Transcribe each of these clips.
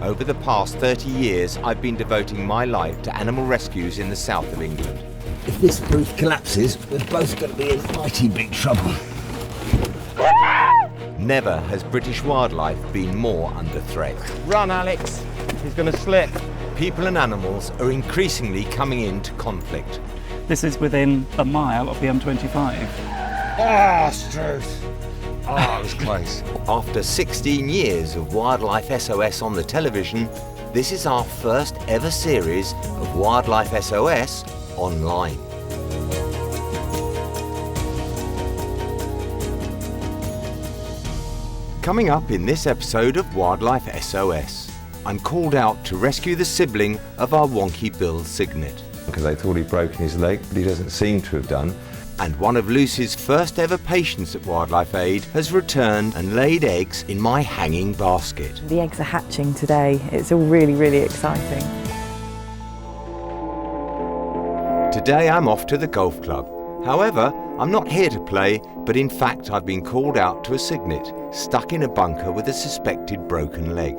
Over the past 30 years, I've been devoting my life to animal rescues in the south of England. If this booth collapses, we're both going to be in mighty big trouble. Never has British wildlife been more under threat. Run, Alex. He's going to slip. People and animals are increasingly coming into conflict. This is within a mile of the M25. Ah, Struth. Oh, it was close. After 16 years of Wildlife SOS on the television, this is our first ever series of Wildlife SOS online. Coming up in this episode of Wildlife SOS, I'm called out to rescue the sibling of our wonky-billed cygnet. Because they thought he'd broken his leg, but he doesn't seem to have done. And one of Lucy's first ever patients at Wildlife Aid has returned and laid eggs in my hanging basket. The eggs are hatching today. It's all really, really exciting. Today I'm off to the golf club. However, I'm not here to play, but in fact I've been called out to a cygnet stuck in a bunker with a suspected broken leg.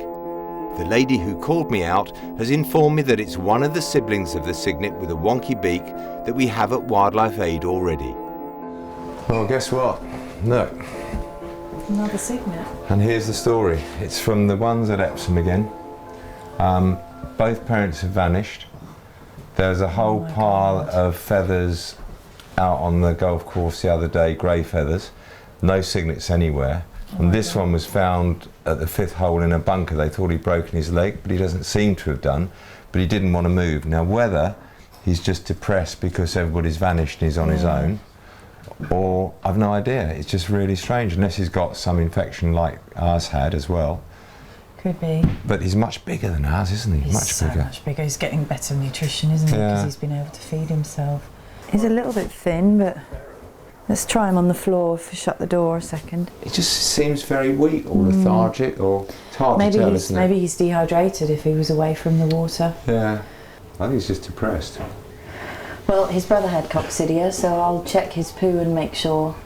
The lady who called me out has informed me that it's one of the siblings of the cygnet with a wonky beak that we have at Wildlife Aid already. Well, guess what? Look. Another cygnet. And here's the story. It's from the ones at Epsom again. Both parents have vanished. There's a whole pile of feathers out on the golf course the other day, grey feathers. No cygnets anywhere. And this one was found at the 5th hole in a bunker. They thought he'd broken his leg, but he doesn't seem to have done. But he didn't want to move. Now, whether he's just depressed because everybody's vanished and he's on his own, or I've no idea. It's just really strange, unless he's got some infection like ours had as well. Could be. But he's much bigger than ours, isn't he? He's much bigger. Much bigger. He's getting better nutrition, isn't he? Yeah. Because he's been able to feed himself. He's a little bit thin, but let's try him on the floor if we shut the door a second. He just seems very weak or lethargic, or it's hard to tell, isn't it? Maybe he's dehydrated if he was away from the water. Yeah, I think he's just depressed. Well, his brother had coccidia, so I'll check his poo and make sure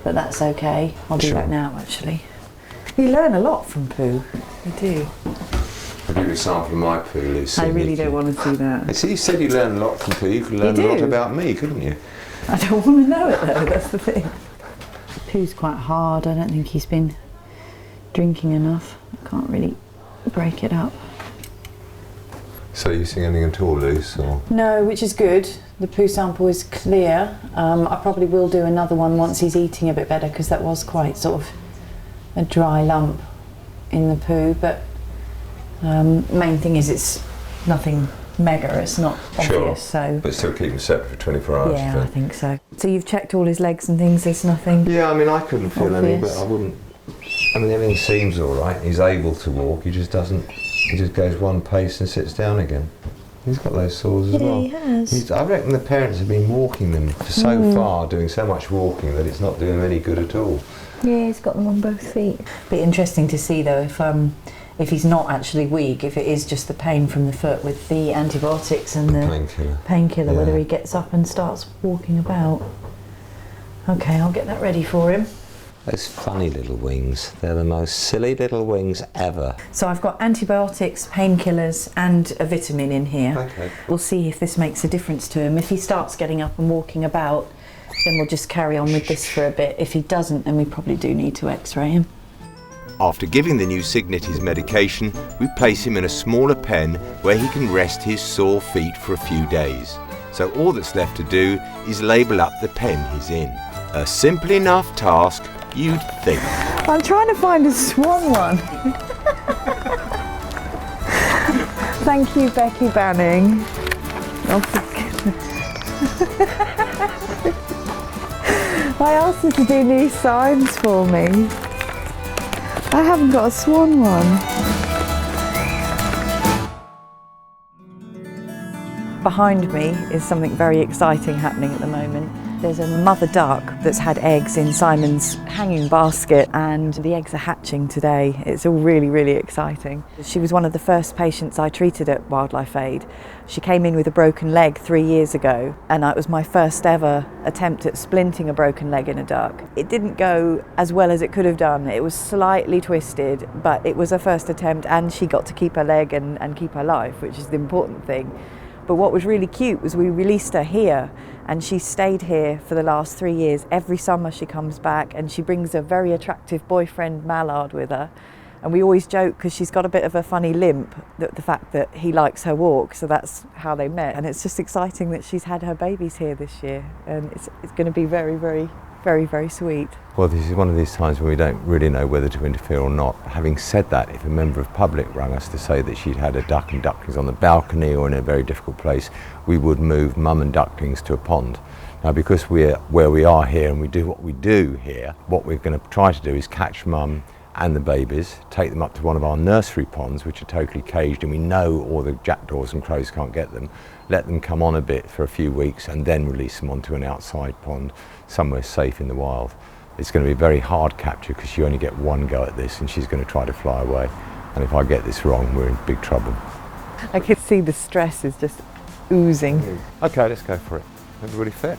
that that's okay. I'll do that now, actually. You learn a lot from poo. You do. I'll give you a sample of my poo, Lucy. I really don't want to see that. See, you said you learned a lot from poo. You could learn a lot about me, couldn't you? I don't want to know it though, that's the thing. Poo's quite hard. I don't think he's been drinking enough. I can't really break it up. So are you seeing anything at all loose? Or? No, which is good. The poo sample is clear. I probably will do another one once he's eating a bit better, because that was quite sort of a dry lump in the poo. But main thing is it's nothing mega, it's not obvious. So. But still keep him separate for 24 hours. Yeah, I think so. So you've checked all his legs and things, there's nothing? Yeah, I mean, I couldn't feel any, but obvious. I wouldn't. I mean, everything seems all right. He's able to walk, he just doesn't. He just goes one pace and sits down again. He's got those sores as well. He has. I reckon the parents have been walking them for so far, doing so much walking, that it's not doing them any good at all. Yeah, he's got them on both feet. Be interesting to see though if he's not actually weak, if it is just the pain from the foot with the antibiotics and the painkiller, whether he gets up and starts walking about. Okay, I'll get that ready for him. Those funny little wings, they're the most silly little wings ever. So I've got antibiotics, painkillers and a vitamin in here. Okay. We'll see if this makes a difference to him. If he starts getting up and walking about, then we'll just carry on with this for a bit. If he doesn't, then we probably do need to x-ray him. After giving the new cygnet his medication, we place him in a smaller pen where he can rest his sore feet for a few days. So all that's left to do is label up the pen he's in. A simple enough task, you'd think. I'm trying to find a swan one. Thank you, Becky Banning. Oh, for goodness. I asked her to do new signs for me. I haven't got a swan one. Behind me is something very exciting happening at the moment. There's a mother duck that's had eggs in Simon's hanging basket, and the eggs are hatching today. It's all really, really exciting. She was one of the first patients I treated at Wildlife Aid. She came in with a broken leg 3 years ago, and it was my first ever attempt at splinting a broken leg in a duck. It didn't go as well as it could have done. It was slightly twisted, but it was her first attempt, and she got to keep her leg and keep her life, which is the important thing. But what was really cute was we released her here, and she stayed here for the last 3 years. Every summer she comes back, and she brings a very attractive boyfriend, Mallard, with her. And we always joke, because she's got a bit of a funny limp, that the fact that he likes her walk, so that's how they met. And it's just exciting that she's had her babies here this year, and it's going to be very, very, very, very sweet. Well, this is one of these times when we don't really know whether to interfere or not. Having said that, if a member of public rang us to say that she'd had a duck and ducklings on the balcony or in a very difficult place, we would move mum and ducklings to a pond. Now, because we're where we are here and we do what we do here, what we're going to try to do is catch mum and the babies, take them up to one of our nursery ponds, which are totally caged, and we know all the jackdaws and crows can't get them, let them come on a bit for a few weeks and then release them onto an outside pond somewhere safe in the wild. It's going to be a very hard capture because you only get one go at this, and she's going to try to fly away, and if I get this wrong, we're in big trouble. I could see the stress is just oozing. Okay, let's go for it. Everybody fit?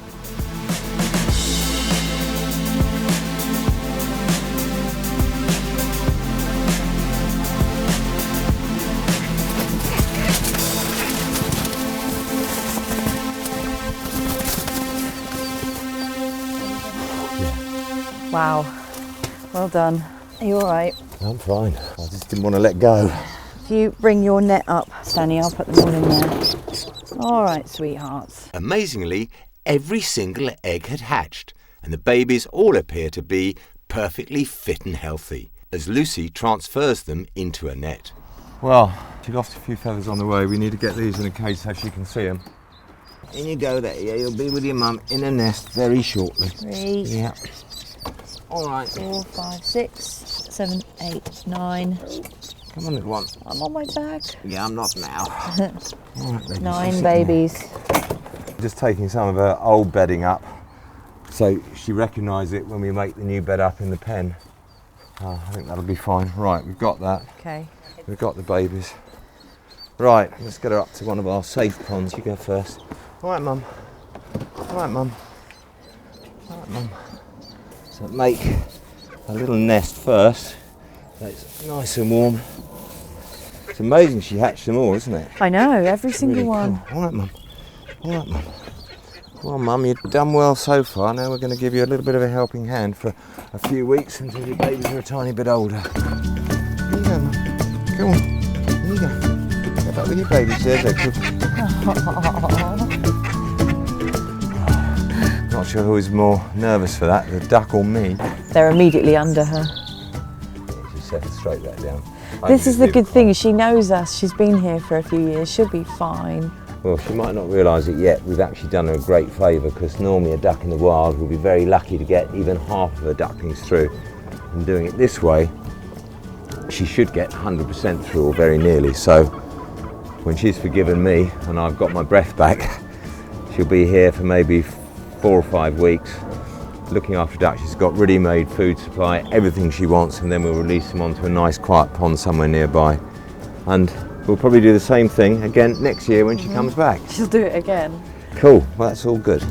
Wow, well done. Are you all right? I'm fine. I just didn't want to let go. If you bring your net up, Stanny, I'll put them all in there. All right, sweethearts. Amazingly, every single egg had hatched, and the babies all appear to be perfectly fit and healthy, as Lucy transfers them into a net. Well, she lost a few feathers on the way. We need to get these in a cage so she can see them. In you go there. Yeah, you'll be with your mum in a nest very shortly. 3, Yeah. All right. 4, 5, 6, 7, 8, 9. Come on, little one. I'm on my back. Yeah, I'm not now. All right, baby, 9 babies. Just taking some of her old bedding up, so she recognises it when we make the new bed up in the pen. I think that'll be fine. Right, we've got that. Okay. We've got the babies. Right, let's get her up to one of our safe ponds. You go first. All right, Mum. All right, Mum. All right, Mum. So make a little nest first. So it's nice and warm. It's amazing she hatched them all, isn't it? I know, every single Really one. cool. All right, Mum. All right, Mum. Well, Mum, you've done well so far. Now we're going to give you a little bit of a helping hand for a few weeks until your babies are a tiny bit older. Here you go, Mum. Come on. Here you go. Go back with your babies there, Jacob. Not sure who is more nervous for that, the duck or me. They're immediately under her. Just set straight that down. This is the good thing, she knows us, she's been here for a few years, she'll be fine. Well, she might not realise it yet. We've actually done her a great favour, because normally a duck in the wild will be very lucky to get even half of her ducklings through. And doing it this way, she should get 100% through, or very nearly. So when she's forgiven me and I've got my breath back, she'll be here for maybe 4 or 5 weeks, looking after ducks. She's got ready-made food supply, everything she wants, and then we'll release them onto a nice quiet pond somewhere nearby. And we'll probably do the same thing again next year when she comes back. She'll do it again. Cool, well, that's all good.